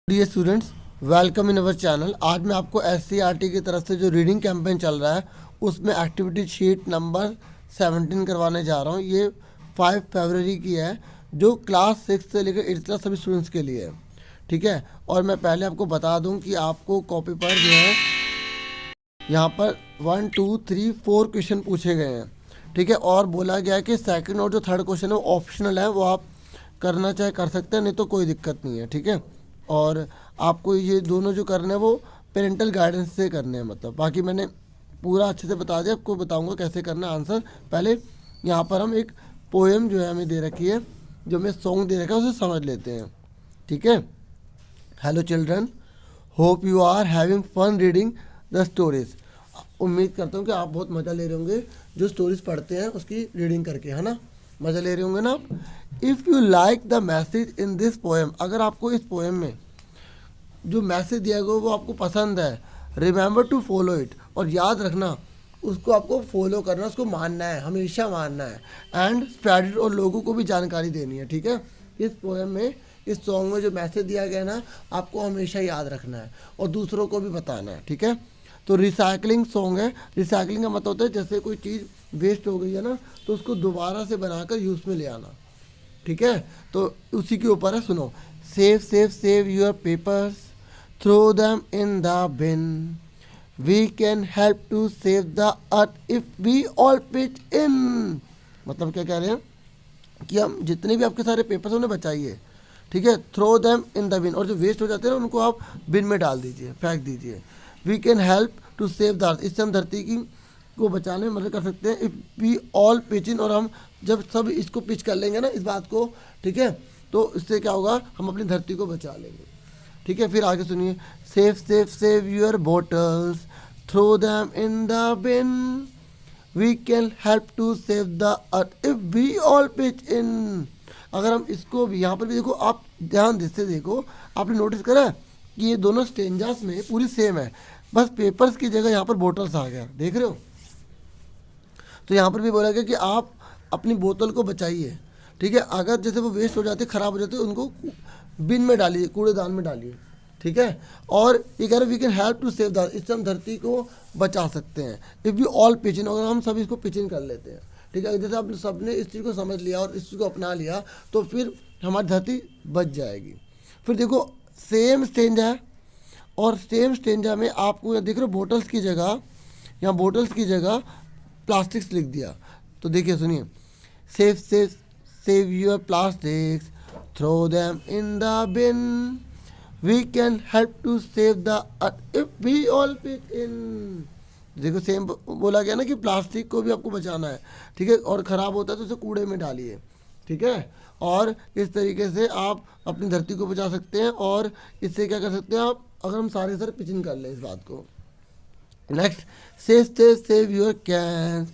Dear students, welcome in our channel. आज मैं आपको SCERT की तरफ से जो रीडिंग कैंपेन चल रहा है उसमें एक्टिविटी शीट नंबर 17 करवाने जा रहा हूँ। ये 5 फरवरी की है, जो क्लास 6 से लेकर 8th क्लास सभी स्टूडेंट्स के लिए है। ठीक है, और मैं पहले आपको बता दूं कि आपको कॉपी पर जो है यहाँ पर 1 2 3 4 क्वेश्चन पूछे गए हैं। ठीक है, और बोला गया है कि सेकंड और जो थर्ड क्वेश्चन है वो ऑप्शनल है, वो आप करना चाहे कर सकते हैं, नहीं तो कोई दिक्कत नहीं है। ठीक है, और आपको ये दोनों जो करने हैं वो पेरेंटल गाइडेंस से करने हैं, मतलब बाकी मैंने पूरा अच्छे से बता दिया, आपको बताऊंगा कैसे करना है आंसर। पहले यहाँ पर हम एक पोएम जो है हमें दे रखी है, जो हमें सॉन्ग दे रखा है, उसे समझ लेते हैं। ठीक है, hello children, hope you are having fun reading the stories. उम्मीद करता हूँ कि आप बहुत मज़ा ले रहे होंगे जो स्टोरीज पढ़ते हैं उसकी रीडिंग करके, है ना। मज़ा ले रहे होंगे ना आप। If you like the message in this poem, अगर आपको इस पोएम में जो मैसेज दिया गया वो आपको पसंद है, रिमेंबर टू फॉलो इट, और याद रखना उसको आपको फॉलो करना, उसको मानना है, हमेशा मानना है। एंड स्प्रेड इट, और लोगों को भी जानकारी देनी है। ठीक है, इस पोएम में, इस सॉन्ग में जो मैसेज दिया गया है ना, आपको हमेशा याद रखना है और दूसरों को भी बताना है। ठीक है, तो रिसाइकलिंग सॉन्ग है। रिसाइकलिंग का मतलब होता है जैसे कोई चीज़ वेस्ट हो गई है ना, तो उसको दोबारा से बनाकर यूज़ में ले आना। ठीक है, तो उसी के ऊपर है, सुनो। Save save save your papers, throw them in the bin, we can help to save the earth if we all pitch in. मतलब क्या कह रहे हैं कि हम जितने भी आपके सारे पेपर्स हैं उन्हें बचाइए। ठीक है, थ्रो देम इन द बिन, और जो वेस्ट हो जाते हैं ना उनको आप बिन में डाल दीजिए, फेंक दीजिए। We can help to save the earth, इससे हम धरती की को बचाने में मदद कर सकते हैं। If we all pitch in, और हम जब सब इसको पिच कर लेंगे ना इस बात को, ठीक है, तो इससे क्या होगा, हम अपनी धरती को बचा लेंगे। ठीक है, फिर आगे सुनिए। Save save save your bottles, throw them in the bin, we can help to save the earth if we all pitch in. अगर हम इसको भी यहाँ पर भी देखो, आप ध्यान से देखो, आपने नोटिस करा कि ये दोनों स्टेंजास में पूरी सेम है, बस पेपर्स की जगह यहाँ पर बोटल्स आ गया, देख रहे हो। तो यहाँ पर भी बोला गया कि आप अपनी बोतल को बचाइए। ठीक है, अगर जैसे वो वेस्ट हो जाती है, ख़राब हो जाती है, उनको बिन में डालिए, कूड़ेदान में डालिए। ठीक है, और ये कह रहे we can help to save the, इससे हम धरती को बचा सकते हैं। If you all pitch in, अगर हम सब इसको पिच इन कर लेते हैं। ठीक है, जैसे आप सब ने इस चीज़ को समझ लिया और इस चीज़ को अपना लिया, तो फिर हमारी धरती बच जाएगी। फिर देखो, सेम स्टेंजा है, और सेम स्टेंजा में आपको देख रहे हो बोटल्स की जगह, यहाँ बोटल्स की जगह प्लास्टिक्स लिख दिया। तो देखिए सुनिए, save save save your plastics, throw them in the bin, we can help to save the earth if we all pitch in. देखो सेम बोला गया ना कि प्लास्टिक को भी आपको बचाना है। ठीक है, और ख़राब होता है तो उसे कूड़े में डालिए। ठीक है, और इस तरीके से आप अपनी धरती को बचा सकते हैं, और इससे क्या कर सकते हैं आप, अगर हम सारे सर पिचिंग कर लें इस बात को। Next, save your cans,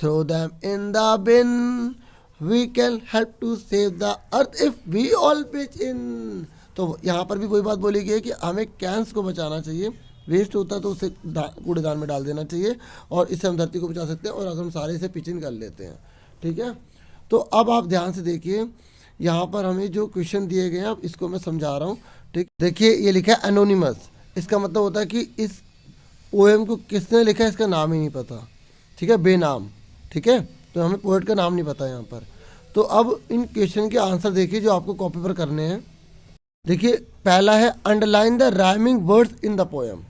throw them in the bin, we can help to save the earth if we all pitch in. तो यहाँ पर भी वही बात बोली गई है कि हमें कैंस को बचाना चाहिए, वेस्ट होता है तो उसे कूड़ेदान में डाल देना चाहिए, और इससे हम धरती को बचा सकते हैं, और अगर हम सारे से पिच इन कर लेते हैं। ठीक है, तो अब आप ध्यान से देखिए, यहाँ पर हमें जो क्वेश्चन दिए गए हैं, अब इसको मैं समझा रहा हूँ। ठीक, देखिए ये लिखा है एनोनिमस, इसका मतलब होता है कि इस पोएम को किसने लिखा है इसका नाम ही नहीं पता। ठीक है, बेनाम। ठीक है, तो हमें पोएट का नाम नहीं पता यहाँ पर। तो अब इन क्वेश्चन के आंसर देखिए जो आपको कॉपी पर करने हैं। देखिए, पहला है underline the rhyming words in the poem.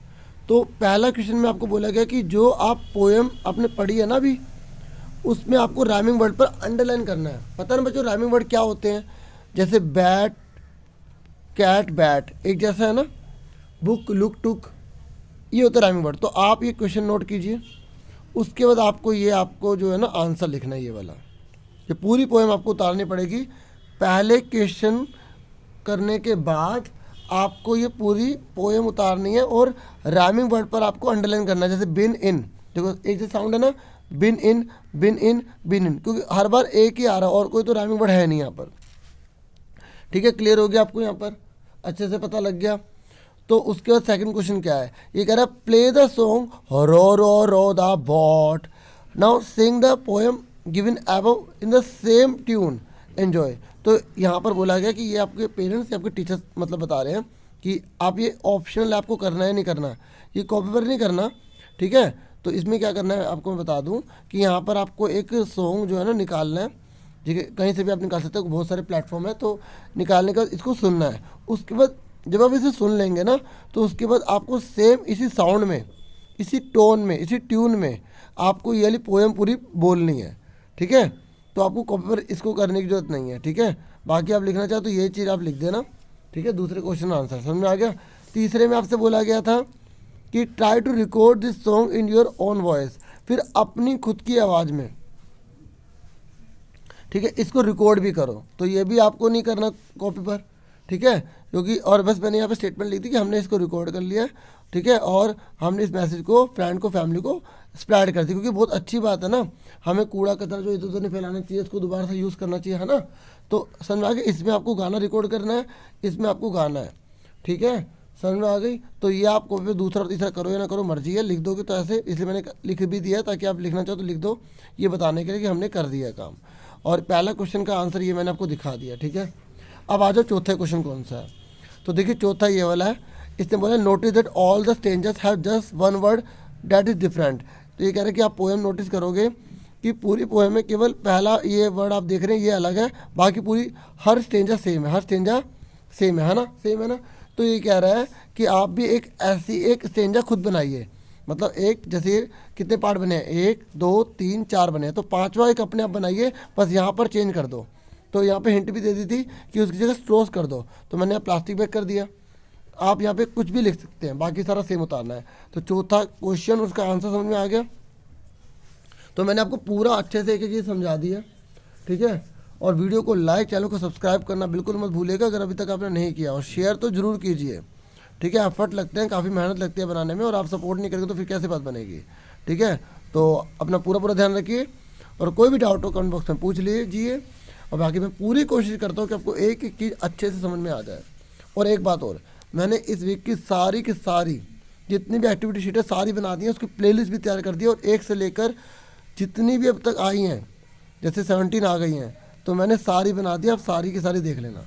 तो पहला क्वेश्चन में आपको बोला गया कि जो आप पोएम आपने पढ़ी है ना अभी, उसमें आपको राइमिंग वर्ड पर अंडरलाइन करना है। पता ना बच्चों राइमिंग वर्ड क्या होते हैं, जैसे बैट, कैट, बैट एक जैसा है ना, बुक, लुक, टुक, ये होता है राइमिंग वर्ड। तो आप ये क्वेश्चन नोट कीजिए, उसके बाद आपको ये आपको जो है ना आंसर लिखना है, ये वाला। ये पूरी पोएम आपको उतारनी पड़ेगी। पहले क्वेश्चन करने के बाद आपको ये पूरी पोएम उतारनी है, और राइमिंग वर्ड पर आपको अंडरलाइन करना है। जैसे बिन इन, देखो एक जैसा साउंड है ना, बिन इन, बिन इन, बिन इन, क्योंकि हर बार एक ही आ रहा है और कोई तो राइमिंग वर्ड है नहीं यहाँ पर। ठीक है, क्लियर हो गया आपको, यहाँ पर अच्छे से पता लग गया। तो उसके बाद सेकंड क्वेश्चन क्या है, ये कह रहा है play the song row the boat, now sing the poem given above in the same tune, enjoy. तो यहाँ पर बोला गया कि ये आपके पेरेंट्स या आपके टीचर्स मतलब बता रहे हैं कि आप ये ऑप्शनल आपको करना है नहीं करना, ये कॉपी पर नहीं करना, ठीक है। तो इसमें क्या करना है आपको मैं बता दूं कि यहाँ पर आपको एक सॉन्ग जो है ना निकालना है, ठीक है, कहीं से भी आप निकाल सकते हो, बहुत सारे प्लेटफॉर्म है, तो निकालने के बाद इसको सुनना है। उसके बाद जब आप इसे सुन लेंगे ना, तो उसके बाद आपको सेम इसी साउंड में, इसी टोन में, इसी ट्यून में आपको ये वाली पोएम पूरी बोलनी है, ठीक है। तो आपको कॉपी पर इसको करने की जरूरत नहीं है, ठीक है। बाकी आप लिखना चाहो तो ये चीज़ आप लिख देना, ठीक है। दूसरे क्वेश्चन आंसर समझ में आ गया। तीसरे में आपसे बोला गया था कि try to record this song in your own voice, फिर अपनी खुद की आवाज़ में, ठीक है, इसको रिकॉर्ड भी करो। तो ये भी आपको नहीं करना कॉपी पर, ठीक है, क्योंकि और बस मैंने यहाँ पे स्टेटमेंट लिख दी कि हमने इसको रिकॉर्ड कर लिया है, ठीक है, और हमने इस मैसेज को फ्रेंड को, फैमिली को स्प्रेड कर दी, क्योंकि बहुत अच्छी बात है ना, हमें कूड़ा कचरा जो इधर उधर नहीं फैलाना चाहिए, इसको दोबारा से यूज़ करना चाहिए, है ना। तो समझ में आ गया, इसमें आपको गाना रिकॉर्ड करना है, इसमें आपको गाना है, ठीक है, समझ में आ गई। तो ये आप कॉपी पे दूसरा तीसरा करो या ना करो मर्जी है, लिख दोगे तो ऐसे, इसलिए मैंने लिख भी दिया ताकि आप लिखना चाहो तो लिख दो, ये बताने के लिए कि हमने कर दिया है काम। और पहला क्वेश्चन का आंसर ये मैंने आपको दिखा दिया, ठीक है। अब आ जाओ चौथा क्वेश्चन कौन सा है। तो देखिए चौथा ये वाला है, इसने बोला notice that all the strangers have just one word that is different. तो ये कह रहे हैं कि आप पोएम नोटिस करोगे कि पूरी पोएम में केवल पहला ये वर्ड आप देख रहे हैं ये अलग है, बाकी पूरी हर स्ट्रेंजर सेम है, हर स्ट्रेंजर सेम है ना, सेम है ना। तो ये कह रहा है कि आप भी एक ऐसी एक स्ट्रेंजर खुद बनाइए, मतलब एक जैसे कितने पार्ट बने हैं, 1 2 3 4 बने हैं, तो पांचवा एक अपने आप बनाइए, बस यहाँ पर चेंज कर दो। तो यहाँ पे हिंट भी दे दी थी कि उसकी जगह स्ट्रोस कर दो, तो मैंने यहाँ प्लास्टिक बैग कर दिया। आप यहाँ पे कुछ भी लिख सकते हैं, बाकी सारा सेम उतारना है। तो चौथा क्वेश्चन उसका आंसर समझ में आ गया। तो मैंने आपको पूरा अच्छे से एक चीज़ समझा दी है, ठीक है। और वीडियो को लाइक, चैनल को सब्सक्राइब करना बिल्कुल मत भूलिएगा अगर अभी तक आपने नहीं किया, और शेयर तो ज़रूर कीजिए, ठीक है। एफर्ट लगते हैं, काफ़ी मेहनत लगती है बनाने में, और आप सपोर्ट नहीं करेंगे तो फिर कैसे बात बनेगी, ठीक है। तो अपना पूरा ध्यान रखिए, और कोई भी डाउट हो कमेंट बॉक्स में पूछ लीजिए, और बाकी मैं पूरी कोशिश करता हूँ कि आपको एक एक चीज़ अच्छे से समझ में आ जाए। और एक बात और, मैंने इस वीक की सारी जितनी भी एक्टिविटी शीट है सारी बना दी है, उसकी प्लेलिस्ट भी तैयार कर दी है, और एक से लेकर जितनी भी अब तक आई हैं, जैसे 17 आ गई हैं, तो मैंने सारी बना दी, आप सारी की सारी देख लेना,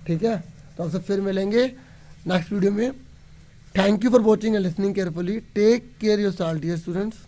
ठीक है। तो आपसे फिर मिलेंगे नेक्स्ट वीडियो में। Thank you for watching and listening carefully. Take care yourself dear students.